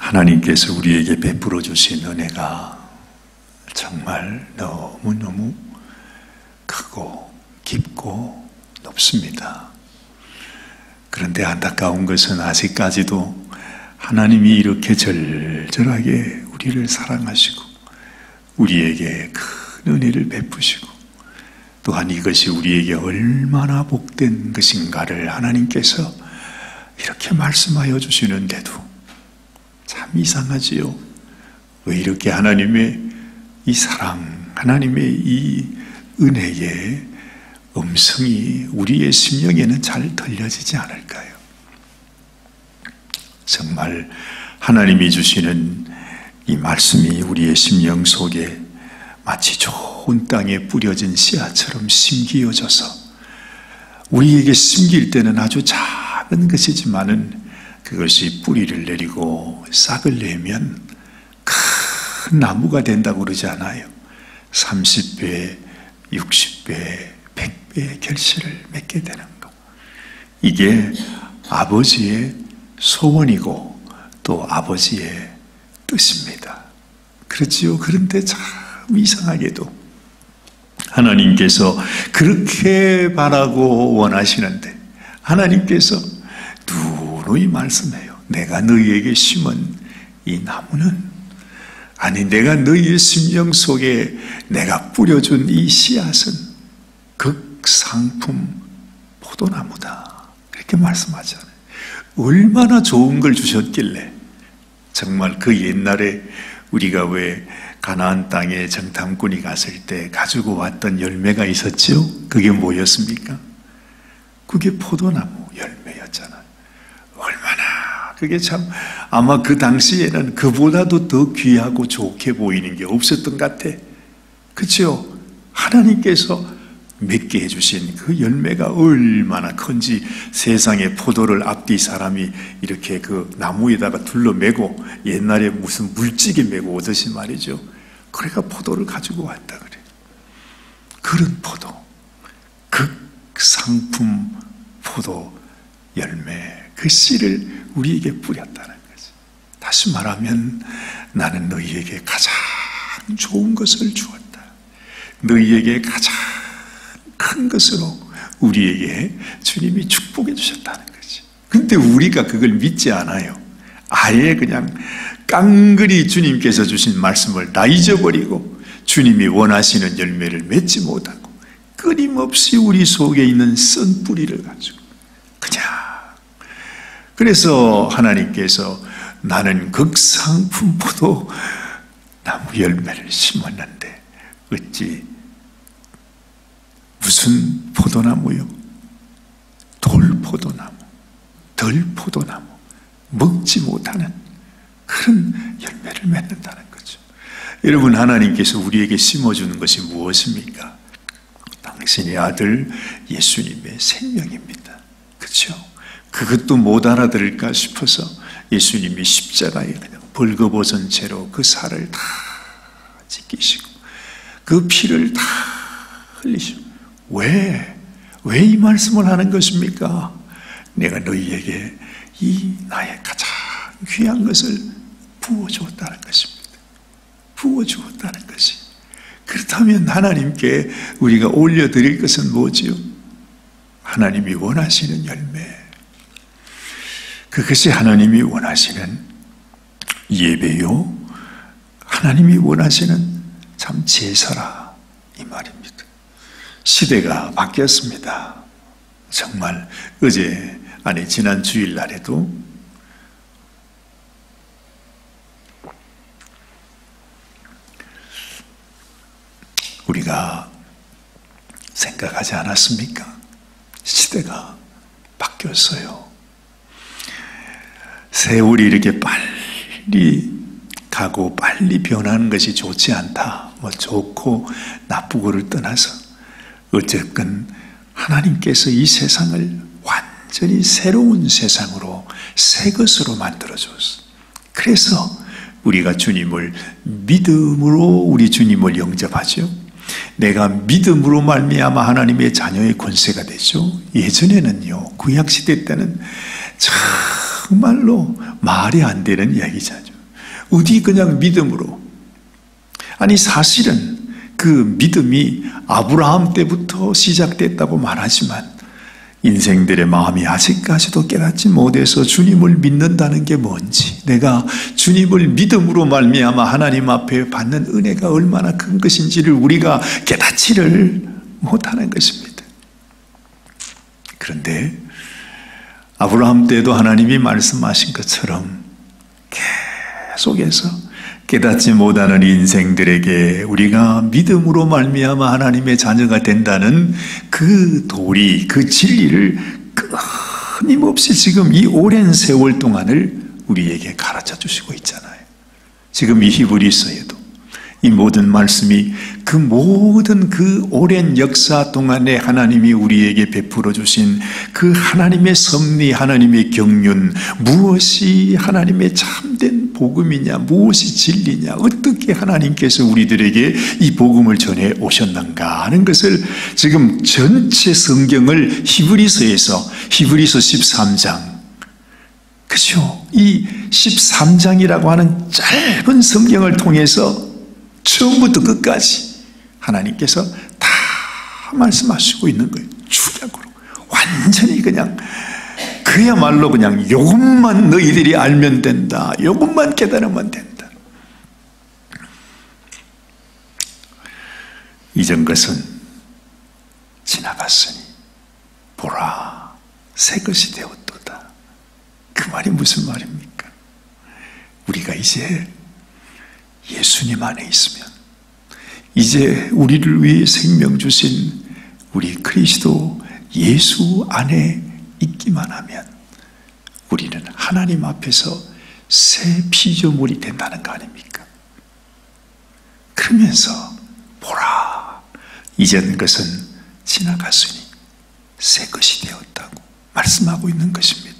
하나님께서 우리에게 베풀어 주신 은혜가 정말 너무너무 크고 깊고 높습니다. 그런데 안타까운 것은 아직까지도 하나님이 이렇게 절절하게 우리를 사랑하시고 우리에게 큰 은혜를 베푸시고 또한 이것이 우리에게 얼마나 복된 것인가를 하나님께서 이렇게 말씀하여 주시는데도 참 이상하지요. 왜 이렇게 하나님의 이 사랑, 하나님의 이 은혜의 음성이 우리의 심령에는 잘 들려지지 않을까요? 정말 하나님이 주시는 이 말씀이 우리의 심령 속에 마치 좋은 땅에 뿌려진 씨앗처럼 심기어져서 우리에게 심길 때는 아주 작은 것이지만은 그것이 뿌리를 내리고 싹을 내면 큰 나무가 된다고 그러지 않아요? 30배, 60배, 100배의 결실을 맺게 되는 것. 이게 아버지의 소원이고 또 아버지의 뜻입니다. 그렇지요? 그런데 참 이상하게도 하나님께서 그렇게 바라고 원하시는데 하나님께서 누누이 말씀해요. 내가 너희에게 심은 이 나무는, 아니 내가 너희의 심령 속에 내가 뿌려준 이 씨앗은 극상품 포도나무다. 그렇게 말씀하잖아요. 얼마나 좋은 걸 주셨길래. 정말 그 옛날에 우리가 왜 가나안 땅에 정탐꾼이 갔을 때 가지고 왔던 열매가 있었죠? 그게 뭐였습니까? 그게 포도나무 열매였잖아요. 얼마나 그게 참 아마 그 당시에는 그보다도 더 귀하고 좋게 보이는 게 없었던 것 같아. 그렇죠? 하나님께서 맺게 해주신 그 열매가 얼마나 큰지 세상에 포도를 앞뒤 사람이 이렇게 그 나무에다가 둘러매고 옛날에 무슨 물찌개 메고 오듯이 말이죠. 그래가 포도를 가지고 왔다 그래. 그런 포도, 극상품 포도 열매, 그 씨를 우리에게 뿌렸다는 거지. 다시 말하면 나는 너희에게 가장 좋은 것을 주었다. 너희에게 가장 큰 것으로 우리에게 주님이 축복해 주셨다는 거지. 근데 우리가 그걸 믿지 않아요. 아예 그냥 깡그리 주님께서 주신 말씀을 다 잊어버리고 주님이 원하시는 열매를 맺지 못하고 끊임없이 우리 속에 있는 쓴 뿌리를 가지고 그냥, 그래서 하나님께서 나는 극상품 포도 나무 열매를 심었는데 어찌 무슨 포도나무요? 돌포도나무, 덜포도나무, 먹지 못하는 그런 열매를 맺는다는 거죠. 여러분, 하나님께서 우리에게 심어주는 것이 무엇입니까? 당신의 아들 예수님의 생명입니다. 그렇죠? 그것도 못 알아들을까 싶어서 예수님이 십자가에 그냥 벌거벗은 채로 그 살을 다 찢기시고 그 피를 다 흘리시고, 왜 이 말씀을 하는 것입니까? 내가 너희에게 이 나의 가장 귀한 것을 부어주었다는 것입니다. 부어주었다는 것이. 그렇다면 하나님께 우리가 올려드릴 것은 뭐지요? 하나님이 원하시는 열매. 그것이 하나님이 원하시는 예배요, 하나님이 원하시는 참 제사라 이 말입니다. 시대가 바뀌었습니다. 정말 어제, 아니 지난 주일날에도 우리가 생각하지 않았습니까? 시대가 바뀌었어요. 세월이 이렇게 빨리 가고 빨리 변하는 것이 좋지 않다, 뭐 좋고 나쁘고를 떠나서 어쨌건 하나님께서 이 세상을 완전히 새로운 세상으로, 새 것으로 만들어줬어. 그래서 우리가 주님을 믿음으로 우리 주님을 영접하죠. 내가 믿음으로 말미암아 하나님의 자녀의 권세가 되죠. 예전에는요, 구약시대 때는 정말로 말이 안 되는 이야기잖아요. 어디 그냥 믿음으로. 아니 사실은 그 믿음이 아브라함 때부터 시작됐다고 말하지만 인생들의 마음이 아직까지도 깨닫지 못해서 주님을 믿는다는 게 뭔지, 내가 주님을 믿음으로 말미암아 하나님 앞에 받는 은혜가 얼마나 큰 것인지를 우리가 깨닫지를 못하는 것입니다. 그런데 아브라함 때도 하나님이 말씀하신 것처럼 계속해서 깨닫지 못하는 인생들에게 우리가 믿음으로 말미암아 하나님의 자녀가 된다는 그 도리, 그 진리를 끊임없이 지금 이 오랜 세월 동안을 우리에게 가르쳐 주시고 있잖아요. 지금 이 히브리서에도 이 모든 말씀이 그 모든 그 오랜 역사 동안에 하나님이 우리에게 베풀어 주신 그 하나님의 섭리, 하나님의 경륜, 무엇이 하나님의 참된 복음이냐, 무엇이 진리냐, 어떻게 하나님께서 우리들에게 이 복음을 전해 오셨는가 하는 것을 지금 전체 성경을 히브리서에서, 히브리서 13장, 그죠? 이 13장이라고 하는 짧은 성경을 통해서 처음부터 끝까지 하나님께서 다 말씀하시고 있는 거예요. 축약으로. 완전히 그냥 그야말로 그냥 이것만 너희들이 알면 된다. 이것만 깨달으면 된다. 이전 것은 지나갔으니 보라 새 것이 되었도다. 그 말이 무슨 말입니까? 우리가 이제 예수님 안에 있으면, 이제 우리를 위해 생명 주신 우리 그리스도 예수 안에 있기만 하면 우리는 하나님 앞에서 새 피조물이 된다는 거 아닙니까? 그러면서 보라 이전 것은 지나갔으니 새 것이 되었다고 말씀하고 있는 것입니다.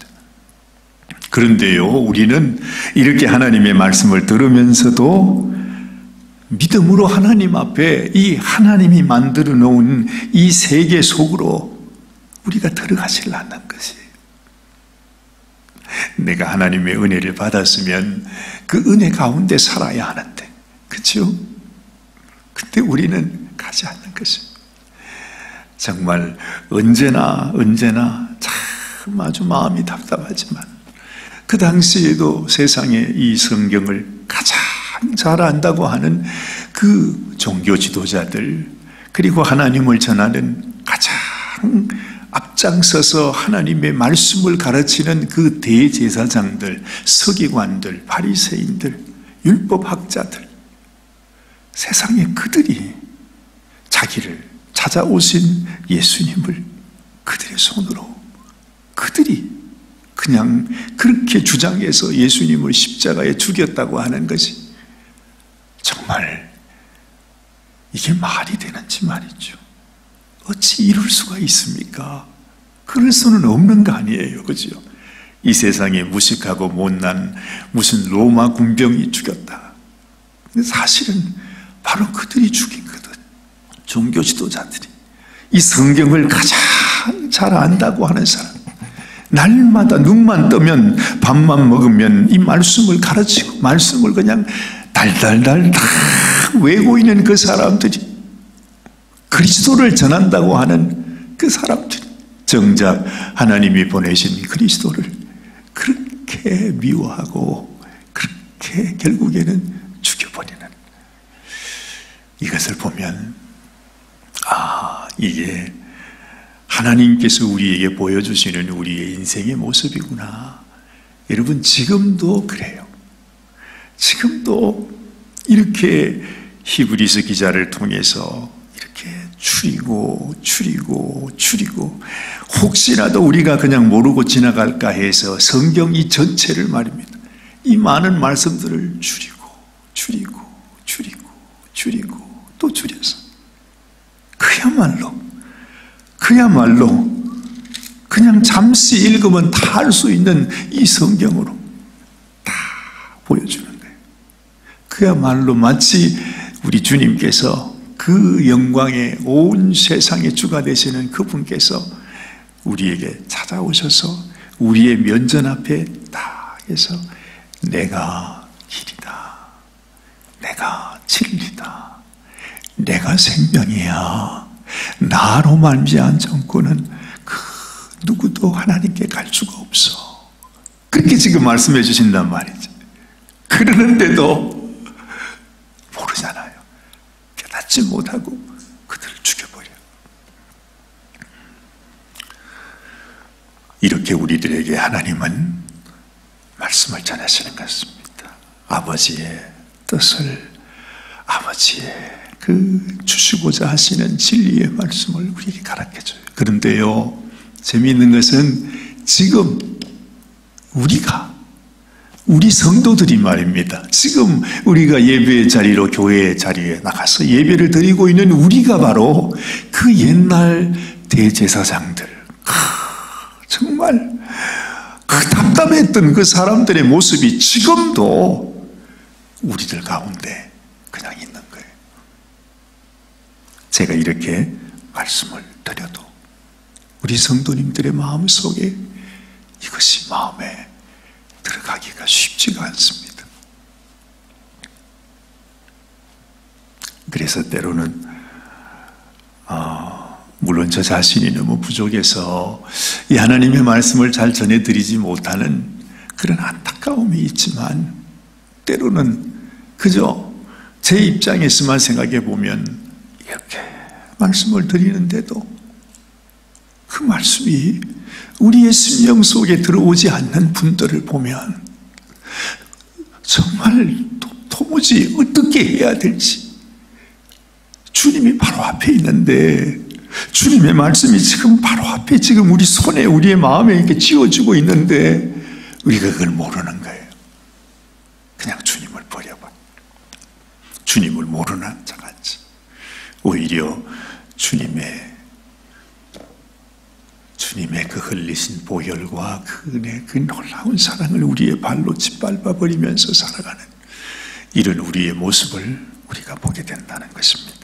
그런데요, 우리는 이렇게 하나님의 말씀을 들으면서도 믿음으로 하나님 앞에 이 하나님이 만들어 놓은 이 세계 속으로 우리가 들어가질 않는 것이에요. 내가 하나님의 은혜를 받았으면 그 은혜 가운데 살아야 하는데, 그렇죠? 근데 우리는 가지 않는 것입니다. 정말 언제나 참 아주 마음이 답답하지만 그 당시에도 세상에 이 성경을 가장 잘 안다고 하는 그 종교 지도자들, 그리고 하나님을 전하는 가장 앞장서서 하나님의 말씀을 가르치는 그 대제사장들, 서기관들, 바리새인들, 율법학자들, 세상에 그들이 자기를 찾아오신 예수님을 그들의 손으로, 그들이 그냥 그렇게 주장해서 예수님을 십자가에 죽였다고 하는 것이 정말 이게 말이 되는지 말이죠. 어찌 이럴 수가 있습니까? 그럴 수는 없는 거 아니에요, 그죠? 이 세상에 무식하고 못난 무슨 로마 군병이 죽였다. 근데 사실은 바로 그들이 죽인 거든. 종교 지도자들이, 이 성경을 가장 잘 안다고 하는 사람, 날마다 눈만 뜨면 밥만 먹으면 이 말씀을 가르치고 말씀을 그냥 달달달 다 외고 있는 그 사람들이, 그리스도를 전한다고 하는 그 사람들이 정작 하나님이 보내신 그리스도를 그렇게 미워하고 그렇게 결국에는 죽여버리는, 이것을 보면 이게 하나님께서 우리에게 보여주시는 우리의 인생의 모습이구나. 여러분, 지금도 그래요. 지금도 이렇게 히브리서 기자를 통해서 이렇게 추리고 혹시라도 우리가 그냥 모르고 지나갈까 해서 성경 이 전체를 말입니다. 이 많은 말씀들을 추리고 또 추려서 그야말로 그냥 잠시 읽으면 다 알 수 있는 이 성경으로 다 보여주는 거예요. 그야말로 마치 우리 주님께서 그 영광의 온 세상의 주가 되시는 그분께서 우리에게 찾아오셔서 우리의 면전 앞에 딱 해서 내가 길이다, 진리다. 내가 생명이야. 나로 말미암은 정권은 그 누구도 하나님께 갈 수가 없어. 그렇게 지금 말씀해 주신단 말이죠. 그러는데도 모르잖아요. 깨닫지 못하고 그들을 죽여버려. 이렇게 우리들에게 하나님은 말씀을 전하시는 것입니다. 아버지의 뜻을, 아버지의 그 주시고자 하시는 진리의 말씀을 우리에게 가르쳐줘요. 그런데요, 재미있는 것은 지금 우리 성도들이 말입니다. 지금 우리가 예배의 자리로, 교회의 자리에 나가서 예배를 드리고 있는 우리가 바로 그 옛날 대제사장들, 정말 그 답답했던 그 사람들의 모습이 지금도 우리들 가운데 그냥 있는 거예요. 제가 이렇게 말씀을 드려도 우리 성도님들의 마음속에 이것이 마음에 들어가기가 쉽지가 않습니다. 그래서 때로는 물론 저 자신이 너무 부족해서 이 하나님의 말씀을 잘 전해드리지 못하는 그런 안타까움이 있지만, 때로는 그저 제 입장에서만 생각해 보면 이렇게 말씀을 드리는데도 그 말씀이 우리의 심령 속에 들어오지 않는 분들을 보면 정말 도무지 어떻게 해야 될지, 주님이 바로 앞에 있는데, 주님의 말씀이 지금 바로 앞에, 지금 우리 손에, 우리의 마음에 이렇게 쥐어주고 있는데 우리가 그걸 모르는 거예요. 그냥 주님을 버려봐. 주님을 모르는 자같이. 오히려 주님의 그 흘리신 보혈과 그 은혜, 그 놀라운 사랑을 우리의 발로 짓밟아 버리면서 살아가는 이런 우리의 모습을 우리가 보게 된다는 것입니다.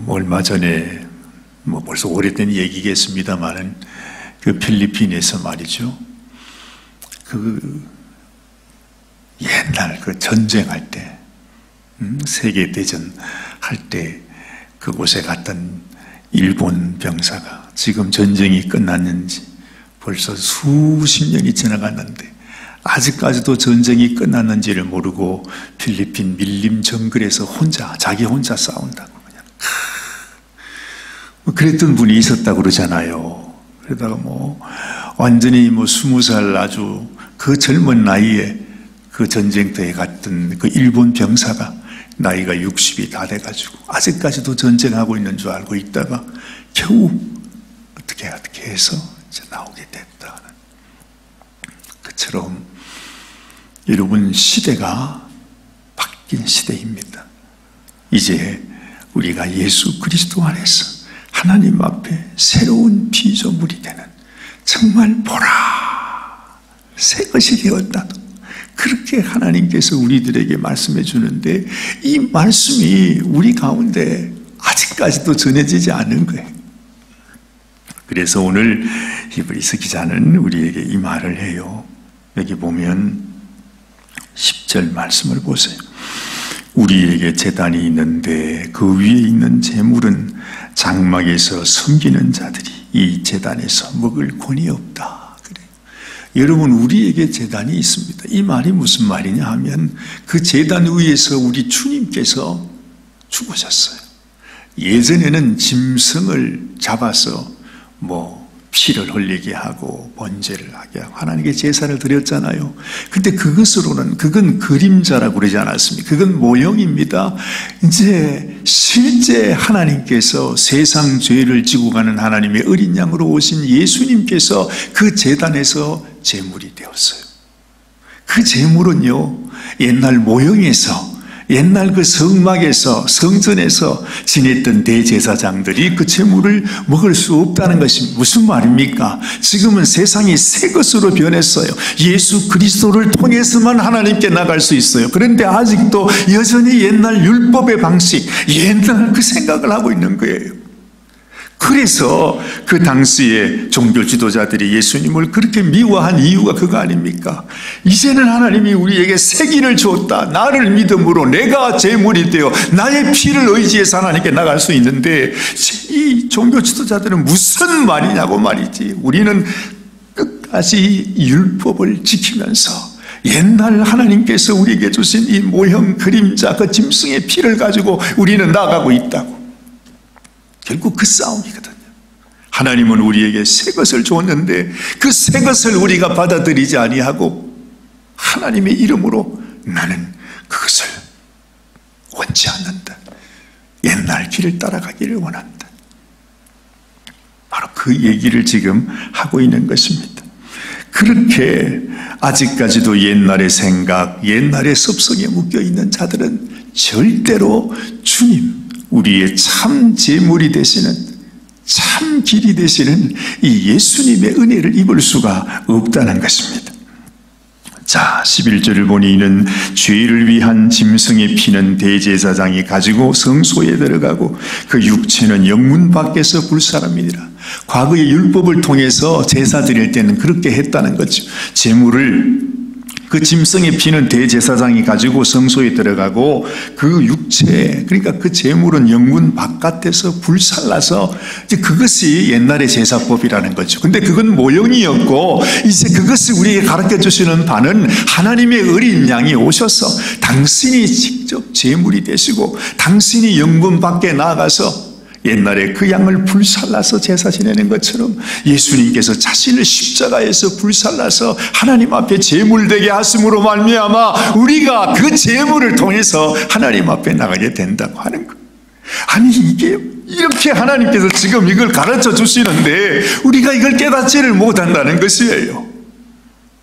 얼마 전에, 벌써 오래된 얘기겠습니다만은, 그 필리핀에서 말이죠, 옛날 그 전쟁할 때, 세계대전 할 때 그곳에 갔던 일본 병사가 지금 전쟁이 끝났는지 벌써 수십 년이 지나갔는데 아직까지도 전쟁이 끝났는지를 모르고 필리핀 밀림 정글에서 자기 혼자 싸운다고 그냥 그랬던 분이 있었다고 그러잖아요. 그러다가 완전히 20살 아주 그 젊은 나이에 그 전쟁터에 갔던 그 일본 병사가 나이가 60이 다 돼가지고 아직까지도 전쟁하고 있는 줄 알고 있다가 겨우 어떻게 해서 이제 나오게 됐다는, 그처럼 여러분, 시대가 바뀐 시대입니다. 이제 우리가 예수 그리스도 안에서 하나님 앞에 새로운 피조물이 되는, 정말 보라 새 것이 되었다도 그렇게 하나님께서 우리들에게 말씀해 주는데, 이 말씀이 우리 가운데 아직까지도 전해지지 않은 거예요. 그래서 오늘 히브리서 기자는 우리에게 이 말을 해요. 여기 보면 10절 말씀을 보세요. 우리에게 제단이 있는데 그 위에 있는 제물은 장막에서 섬기는 자들이 이 제단에서 먹을 권이 없다. 여러분, 우리에게 제단이 있습니다. 이 말이 무슨 말이냐 하면, 그 제단 위에서 우리 주님께서 죽으셨어요. 예전에는 짐승을 잡아서 피를 흘리게 하고 번제를 하게 하고 하나님께 제사를 드렸잖아요. 근데 그건 그림자라고 그러지 않았습니까? 그건 모형입니다. 이제 실제 하나님께서 세상 죄를 지고 가는 하나님의 어린 양으로 오신 예수님께서 그 제단에서 제물이 되었어요. 그 제물은요, 옛날 모형에서, 옛날 그 성막에서, 성전에서 지냈던 대제사장들이 그 제물을 먹을 수 없다는 것이 무슨 말입니까? 지금은 세상이 새 것으로 변했어요. 예수 그리스도를 통해서만 하나님께 나갈 수 있어요. 그런데 아직도 여전히 옛날 율법의 방식, 옛날 그 생각을 하고 있는 거예요. 그래서 그 당시에 종교 지도자들이 예수님을 그렇게 미워한 이유가 그거 아닙니까? 이제는 하나님이 우리에게 새 길을 주었다. 나를 믿음으로 내가 제물이 되어 나의 피를 의지해서 하나님께 나갈 수 있는데, 이 종교 지도자들은 무슨 말이냐고 말이지. 우리는 끝까지 율법을 지키면서 옛날 하나님께서 우리에게 주신 이 모형 그림자 그 짐승의 피를 가지고 우리는 나가고 있다고. 결국 그 싸움이거든요. 하나님은 우리에게 새 것을 주었는데 그 새 것을 우리가 받아들이지 아니하고 하나님의 이름으로 나는 그것을 원치 않는다. 옛날 길을 따라가기를 원한다. 바로 그 얘기를 지금 하고 있는 것입니다. 그렇게 아직까지도 옛날의 생각, 옛날의 습성에 묶여있는 자들은 절대로 주님, 우리의 참 제물이 되시는, 참 길이 되시는 이 예수님의 은혜를 입을 수가 없다는 것입니다. 자, 11절을 보니 이는 죄를 위한 짐승의 피는 대제사장이 가지고 성소에 들어가고 그 육체는 영문 밖에서 불사람이니라. 과거의 율법을 통해서 제사 드릴 때는 그렇게 했다는 거죠. 제물을, 그 짐승의 피는 대제사장이 가지고 성소에 들어가고 그 육체, 그러니까 그 제물은 영문 바깥에서 불살라서 이제 그것이 옛날의 제사법이라는 거죠. 근데 그건 모형이었고 이제 그것을 우리에게 가르쳐 주시는 바는 하나님의 어린 양이 오셔서 당신이 직접 제물이 되시고 당신이 영문 밖에 나가서 옛날에 그 양을 불살라서 제사 지내는 것처럼 예수님께서 자신을 십자가에서 불살라서 하나님 앞에 제물되게 하심으로 말미암아 우리가 그 제물을 통해서 하나님 앞에 나가게 된다고 하는 것. 아니, 이게 이렇게 하나님께서 지금 이걸 가르쳐 주시는데 우리가 이걸 깨닫지를 못한다는 것이에요.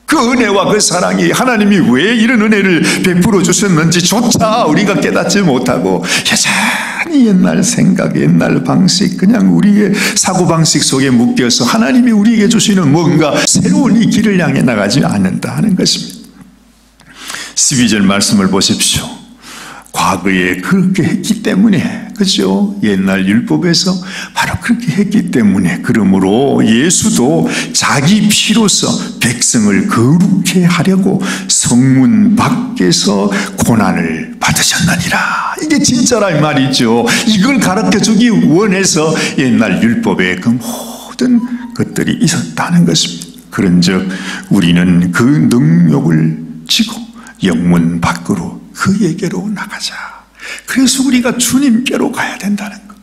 그 은혜와 그 사랑이 하나님이 왜 이런 은혜를 베풀어 주셨는지조차 우리가 깨닫지 못하고 여전히 옛날 생각, 옛날 방식, 그냥 우리의 사고방식 속에 묶여서 하나님이 우리에게 주시는 뭔가 새로운 이 길을 향해 나가지 않는다 하는 것입니다. 12절 말씀을 보십시오. 과거에 그렇게 했기 때문에, 그죠? 옛날 율법에서 바로 그렇게 했기 때문에, 그러므로 예수도 자기 피로서 백성을 거룩해 하려고 성문 밖에서 고난을 받으셨느니라. 이게 진짜란 말이죠. 이걸 가르쳐 주기 원해서 옛날 율법에 그 모든 것들이 있었다는 것입니다. 그런즉 우리는 그 능력을 지고 영문 밖으로 그에게로 나가자. 그래서 우리가 주님께로 가야 된다는 것.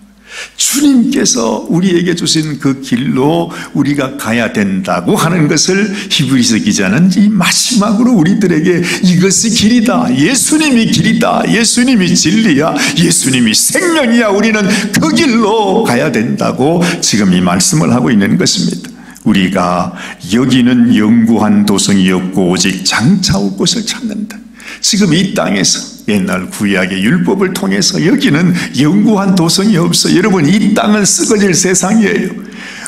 주님께서 우리에게 주신 그 길로 우리가 가야 된다고 하는 것을 히브리서 기자는 이 마지막으로 우리들에게 이것이 길이다, 예수님이 길이다, 예수님이 진리야, 예수님이 생명이야, 우리는 그 길로 가야 된다고 지금 이 말씀을 하고 있는 것입니다. 우리가 여기는 영구한 도성이 없고 오직 장차 올 곳을 찾는다. 지금 이 땅에서 옛날 구약의 율법을 통해서 여기는 영구한 도성이 없어. 여러분, 이 땅은 썩어질 세상이에요.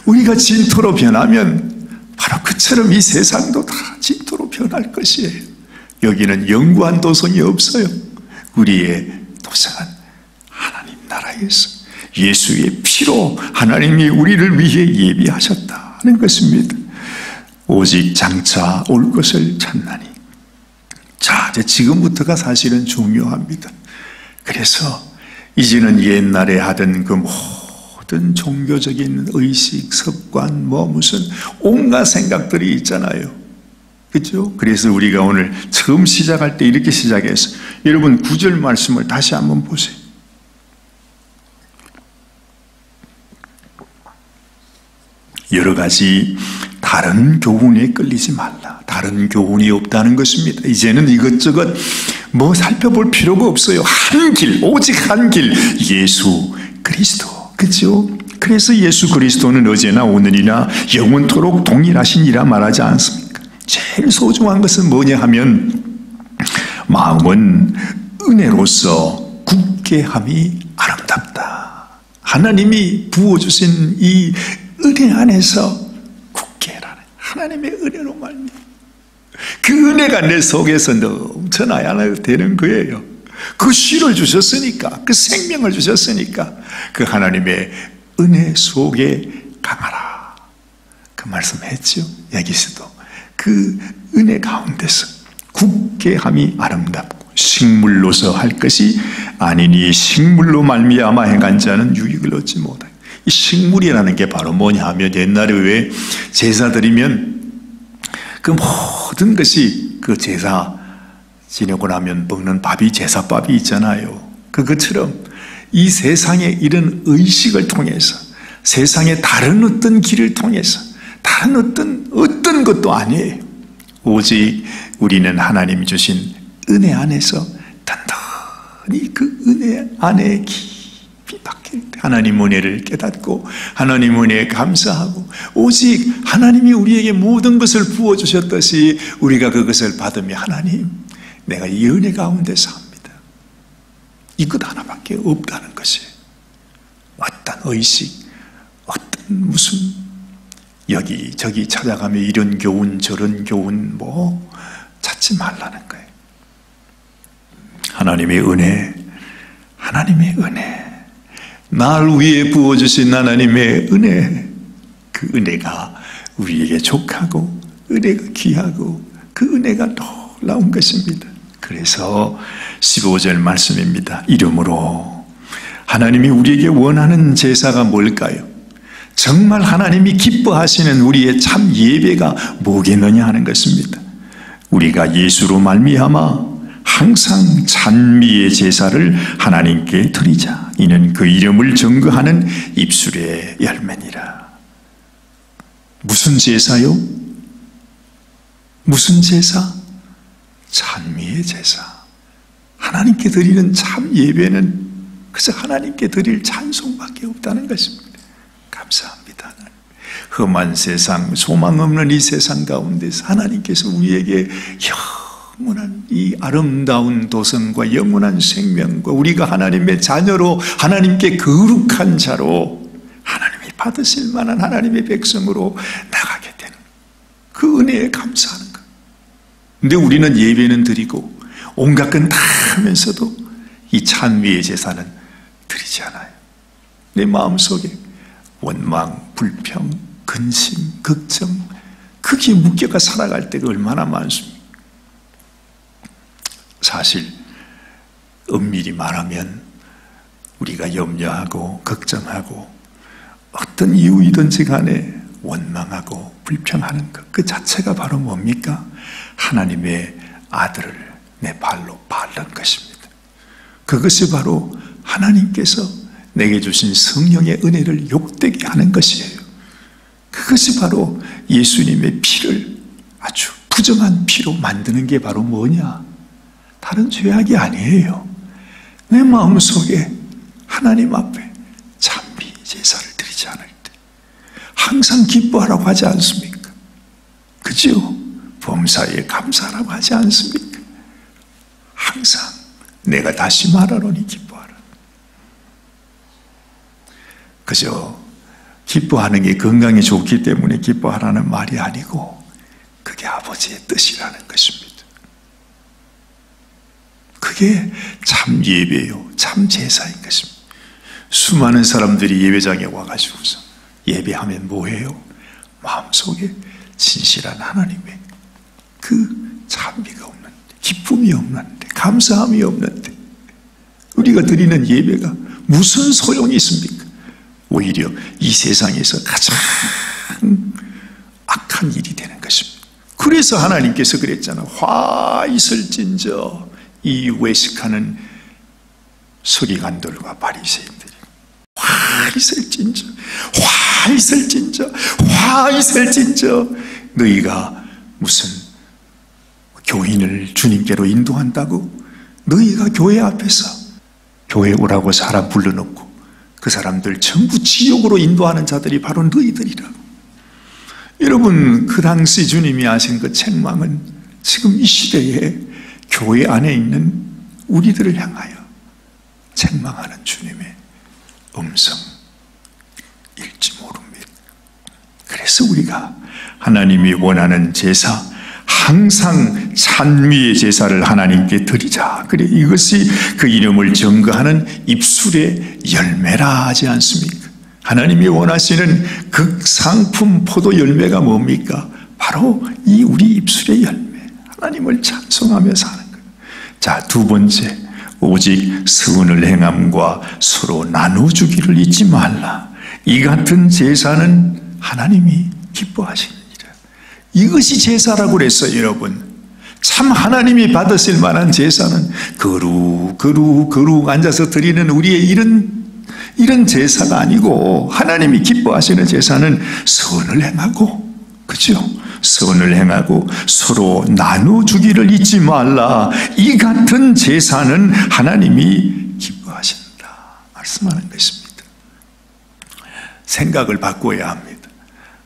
우리가 진토로 변하면 바로 그처럼 이 세상도 다 진토로 변할 것이에요. 여기는 영구한 도성이 없어요. 우리의 도성은 하나님 나라에서 예수의 피로 하나님이 우리를 위해 예비하셨다는 것입니다. 오직 장차 올 것을 찾나니. 자, 이제 지금부터가 사실은 중요합니다. 그래서 이제는 옛날에 하던 그 모든 종교적인 의식, 습관, 무슨 온갖 생각들이 있잖아요. 그렇죠? 그래서 우리가 오늘 처음 시작할 때 이렇게 시작해서 여러분 9절 말씀을 다시 한번 보세요. 여러 가지 다른 교훈에 끌리지 말라. 다른 교훈이 없다는 것입니다. 이제는 이것저것 살펴볼 필요가 없어요. 한 길, 오직 한 길, 예수 그리스도. 그렇죠? 그래서 예수 그리스도는 어제나 오늘이나 영원토록 동일하시니라 말하지 않습니까? 제일 소중한 것은 뭐냐 하면 마음은 은혜로서 굳게 함이 아름답다. 하나님이 부어주신 이 은혜 안에서 굳게 해라는 하나님의 은혜로 말미암아 그 은혜가 내 속에서 넘쳐나야 되는 거예요. 그 씨를 주셨으니까, 그 생명을 주셨으니까 그 하나님의 은혜 속에 강하라. 그 말씀했죠. 여기서도 그 은혜 가운데서 굳게 함이 아름답고 식물로서 할 것이 아니니 식물로 말미암아 행한 자는 유익을 얻지 못하고. 이 식물이라는 게 바로 뭐냐 하면 옛날에 왜 제사 드리면 그 모든 것이 그 제사 지내고 나면 먹는 밥이 제사밥이 있잖아요. 그것처럼 이 세상의 이런 의식을 통해서 세상의 다른 어떤 길을 통해서 다른 어떤 것도 아니에요. 오직 우리는 하나님이 주신 은혜 안에서 단단히 그 은혜 안에 깊이 박힐 때 하나님 은혜를 깨닫고 하나님 은혜에 감사하고 오직 하나님이 우리에게 모든 것을 부어주셨듯이 우리가 그것을 받으며 하나님 내가 이 은혜 가운데서 합니다. 이것 하나밖에 없다는 것이에요. 어떤 의식, 어떤 무슨 여기저기 찾아가며 이런 교훈 저런 교훈 뭐 찾지 말라는 거예요. 하나님의 은혜, 하나님의 은혜, 날 위에 부어주신 하나님의 은혜, 그 은혜가 우리에게 족하고 은혜가 귀하고 그 은혜가 놀라운 것입니다. 그래서 15절 말씀입니다. 이러므로 하나님이 우리에게 원하는 제사가 뭘까요? 정말 하나님이 기뻐하시는 우리의 참 예배가 뭐겠느냐 하는 것입니다. 우리가 예수로 말미암아 항상 찬미의 제사를 하나님께 드리자. 이는 그 이름을 증거하는 입술의 열매니라. 무슨 제사요? 무슨 제사? 찬미의 제사. 하나님께 드리는 참 예배는 그저 하나님께 드릴 찬송밖에 없다는 것입니다. 감사합니다. 험한 세상, 소망 없는 이 세상 가운데서 하나님께서 우리에게 영원한 이 아름다운 도성과 영원한 생명과 우리가 하나님의 자녀로 하나님께 거룩한 자로 하나님이 받으실 만한 하나님의 백성으로 나가게 되는 그 은혜에 감사하는 것. 근데 우리는 예배는 드리고 온갖 건 다 하면서도 이 찬미의 제사는 드리지 않아요. 내 마음속에 원망, 불평, 근심, 걱정 거기에 묶여가 살아갈 때가 얼마나 많습니까? 사실 엄밀히 말하면 우리가 염려하고 걱정하고 어떤 이유이든지 간에 원망하고 불평하는 것 그 자체가 바로 뭡니까? 하나님의 아들을 내 발로 밟는 것입니다. 그것이 바로 하나님께서 내게 주신 성령의 은혜를 욕되게 하는 것이에요. 그것이 바로 예수님의 피를 아주 부정한 피로 만드는 게 바로 뭐냐? 다른 죄악이 아니에요. 내 마음속에 하나님 앞에 찬미 제사를 드리지 않을 때 항상 기뻐하라고 하지 않습니까? 그죠? 범사에 감사하라고 하지 않습니까? 항상 내가 다시 말하노니 기뻐하라. 그저 기뻐하는 게 건강에 좋기 때문에 기뻐하라는 말이 아니고 그게 아버지의 뜻이라는 것입니다. 그게 참 예배요, 참 제사인 것입니다. 수많은 사람들이 예배장에 와가지고서 예배하면 뭐해요? 마음속에 진실한 하나님의 그 찬미가 없는데, 기쁨이 없는데, 감사함이 없는데 우리가 드리는 예배가 무슨 소용이 있습니까? 오히려 이 세상에서 가장 악한 일이 되는 것입니다. 그래서 하나님께서 그랬잖아. 화 있을진저 이 외식하는 서기관들과 바리새인들이 화 있을진저, 화 있을진저, 화 있을진저. 너희가 무슨 교인을 주님께로 인도한다고 너희가 교회 앞에서 교회 오라고 사람 불러놓고 그 사람들 전부 지옥으로 인도하는 자들이 바로 너희들이라고. 여러분, 그 당시 주님이 하신 그 책망은 지금 이 시대에 교회 안에 있는 우리들을 향하여 책망하는 주님의 음성일지 모릅니다. 그래서 우리가 하나님이 원하는 제사, 항상 찬미의 제사를 하나님께 드리자. 그래, 이것이 그 이름을 증거하는 입술의 열매라 하지 않습니까? 하나님이 원하시는 극상품 포도 열매가 뭡니까? 바로 이 우리 입술의 열매, 하나님을 찬송하며 사는 거예요. 자, 두 번째, 오직 선을 행함과 서로 나눠주기를 잊지 말라. 이 같은 제사는 하나님이 기뻐하시는 일이에요. 이것이 제사라고 그랬어요, 여러분. 참 하나님이 받으실 만한 제사는 거룩 앉아서 드리는 우리의 이런 제사가 아니고, 하나님이 기뻐하시는 제사는 선을 행하고, 그죠? 선을 행하고 서로 나눠주기를 잊지 말라. 이 같은 제사는 하나님이 기뻐하신다 말씀하는 것입니다. 생각을 바꿔야 합니다.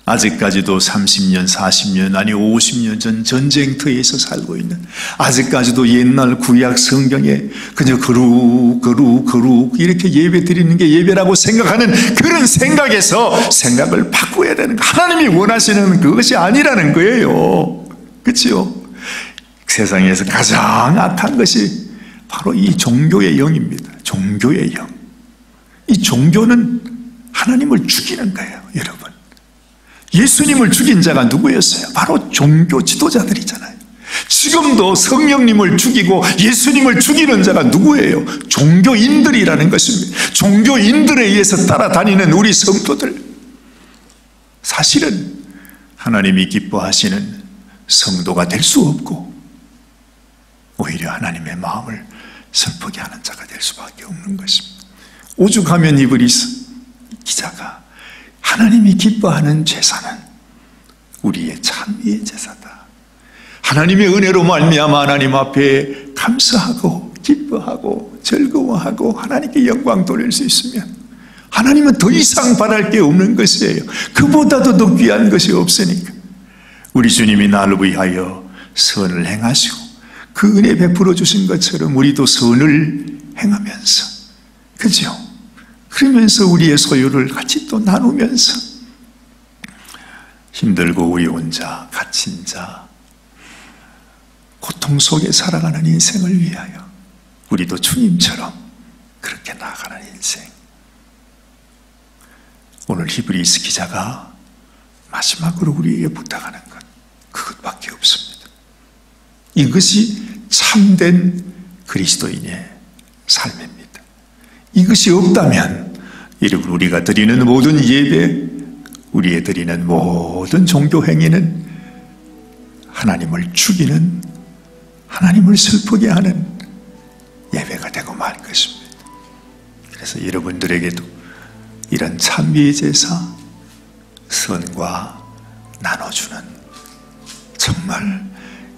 아직까지도 30년, 40년, 아니 50년 전 전쟁터에서 살고 있는, 아직까지도 옛날 구약 성경에 그저 거룩 이렇게 예배 드리는 게 예배라고 생각하는 그런 생각에서 생각을 바꿔야 되는 거. 하나님이 원하시는 그것이 아니라는 거예요. 그렇죠? 세상에서 가장 악한 것이 바로 이 종교의 영입니다. 종교의 영. 이 종교는 하나님을 죽이는 거예요, 여러분. 예수님을 죽인 자가 누구였어요? 바로 종교 지도자들이잖아요. 지금도 성령님을 죽이고 예수님을 죽이는 자가 누구예요? 종교인들이라는 것입니다. 종교인들에 의해서 따라다니는 우리 성도들. 사실은 하나님이 기뻐하시는 성도가 될 수 없고, 오히려 하나님의 마음을 슬프게 하는 자가 될 수밖에 없는 것입니다. 오죽하면 히브리서 기자가 하나님이 기뻐하는 제사는 우리의 찬미의 제사다. 하나님의 은혜로 말미암아 하나님 앞에 감사하고 기뻐하고 즐거워하고 하나님께 영광 돌릴 수 있으면 하나님은 더 이상 바랄 게 없는 것이에요. 그보다도 더 귀한 것이 없으니까. 우리 주님이 나를 위하여 선을 행하시고 그 은혜 베풀어 주신 것처럼 우리도 선을 행하면서, 그죠? 그러면서 우리의 소유를 같이 또 나누면서 힘들고 어려운 자, 갇힌 자, 고통 속에 살아가는 인생을 위하여 우리도 주님처럼 그렇게 나아가는 인생. 오늘 히브리서 기자가 마지막으로 우리에게 부탁하는 것, 그것밖에 없습니다. 이것이 참된 그리스도인의 삶입니다. 이것이 없다면 여러분, 우리가 드리는 모든 예배, 우리의 드리는 모든 종교 행위는 하나님을 죽이는, 하나님을 슬프게 하는 예배가 되고 말 것입니다. 그래서 여러분들에게도 이런 찬미의 제사, 선과 나눠주는, 정말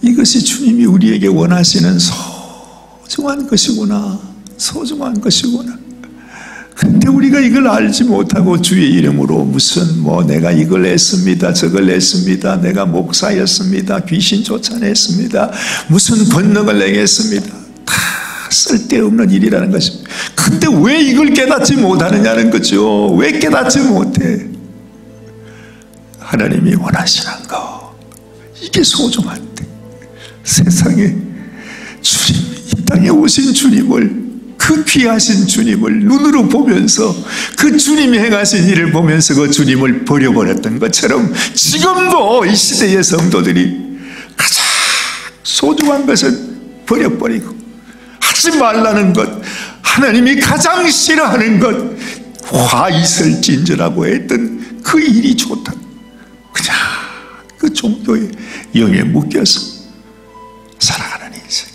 이것이 주님이 우리에게 원하시는 소중한 것이구나, 소중한 것이구나. 근데 우리가 이걸 알지 못하고 주의 이름으로 무슨 내가 이걸 했습니다, 저걸 했습니다, 내가 목사였습니다, 귀신 쫓아냈습니다, 무슨 권능을 내겠습니다, 다 쓸데없는 일이라는 것입니다. 근데 왜 이걸 깨닫지 못하느냐는 거죠. 왜 깨닫지 못해? 하나님이 원하시는 거, 이게 소중한데 세상에 주님, 이 땅에 오신 주님을, 그 귀하신 주님을 눈으로 보면서 그 주님이 행하신 일을 보면서 그 주님을 버려버렸던 것처럼 지금도 이 시대의 성도들이 가장 소중한 것은 버려버리고 하지 말라는 것, 하나님이 가장 싫어하는 것, 화이슬 진저라고 했던 그 일이 좋다, 그냥 그 종교의 영에 묶여서 살아가는 인생.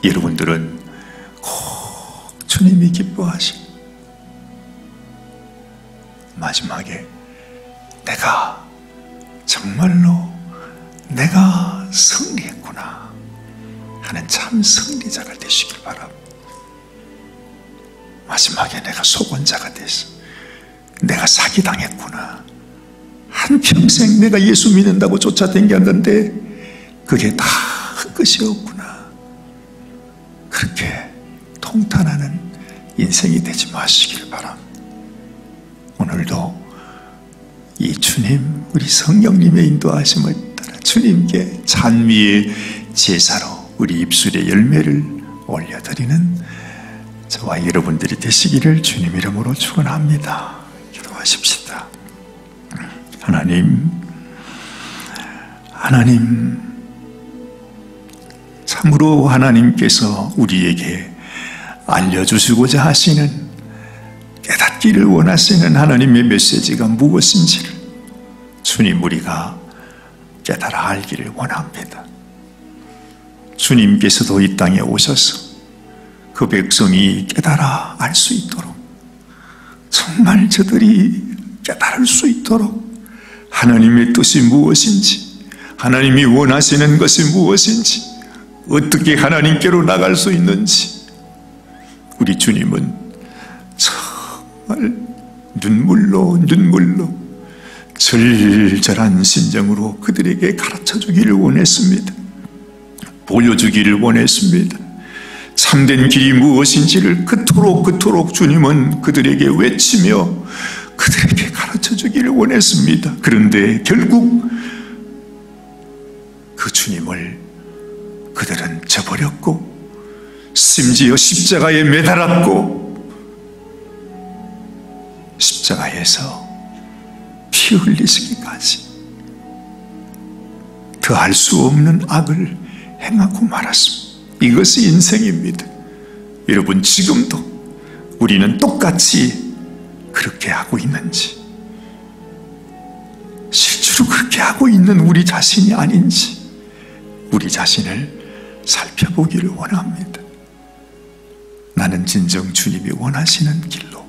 여러분들은 꼭 주님이 기뻐하신 마지막에 내가 정말로 내가 승리했구나 하는 참 승리자가 되시길 바랍니다. 마지막에 내가 속언자가 됐어, 내가 사기당했구나, 한평생 내가 예수 믿는다고 쫓아다녔는데 그게 다 헛것이 없구나, 그렇게 통탄하는 인생이 되지 마시길 바랍니다. 오늘도 이 주님, 우리 성령님의 인도하심을 따라 주님께 찬미의 제사로 우리 입술의 열매를 올려드리는 저와 여러분들이 되시기를 주님 이름으로 축원합니다. 기도하십시다. 하나님, 참으로 하나님께서 우리에게 알려주시고자 하시는, 깨닫기를 원하시는 하나님의 메시지가 무엇인지를 주님, 우리가 깨달아 알기를 원합니다. 주님께서도 이 땅에 오셔서 그 백성이 깨달아 알 수 있도록, 정말 저들이 깨달을 수 있도록 하나님의 뜻이 무엇인지, 하나님이 원하시는 것이 무엇인지, 어떻게 하나님께로 나갈 수 있는지, 우리 주님은 정말 눈물로 절절한 심정으로 그들에게 가르쳐주기를 원했습니다. 보여주기를 원했습니다. 참된 길이 무엇인지를 그토록 주님은 그들에게 외치며 그들에게 가르쳐주기를 원했습니다. 그런데 결국 그 주님을 그들은 저버렸고, 심지어 십자가에 매달았고, 십자가에서 피 흘리시기까지 더할 수 없는 악을 행하고 말았습니다. 이것이 인생입니다. 여러분, 지금도 우리는 똑같이 그렇게 하고 있는지, 실제로 그렇게 하고 있는 우리 자신이 아닌지, 우리 자신을 살펴보기를 원합니다. 나는 진정 주님이 원하시는 길로,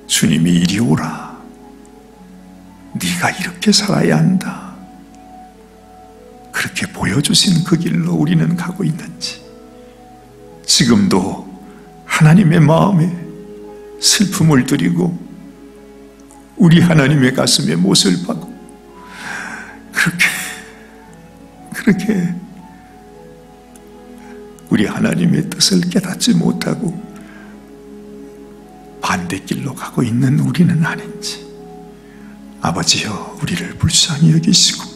주님이 이리 오라, 네가 이렇게 살아야 한다, 그렇게 보여주신 그 길로 우리는 가고 있는지, 지금도 하나님의 마음에 슬픔을 드리고 우리 하나님의 가슴에 못을 박고 그렇게 우리 하나님의 뜻을 깨닫지 못하고 반대길로 가고 있는 우리는 아닌지, 아버지여, 우리를 불쌍히 여기시고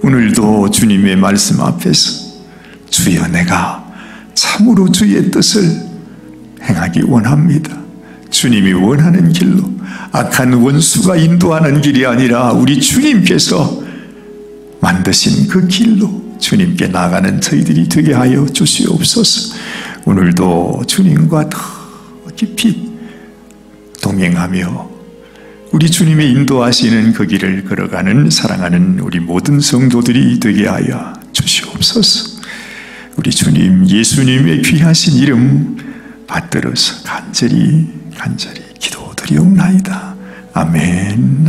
오늘도 주님의 말씀 앞에서 주여, 내가 참으로 주의 뜻을 행하기 원합니다. 주님이 원하는 길로, 악한 원수가 인도하는 길이 아니라 우리 주님께서 만드신 그 길로 주님께 나아가는 저희들이 되게 하여 주시옵소서. 오늘도 주님과 더 깊이 동행하며 우리 주님의 인도하시는 그 길을 걸어가는 사랑하는 우리 모든 성도들이 되게 하여 주시옵소서. 우리 주님 예수님의 귀하신 이름 받들어서 간절히 기도드리옵나이다. 아멘.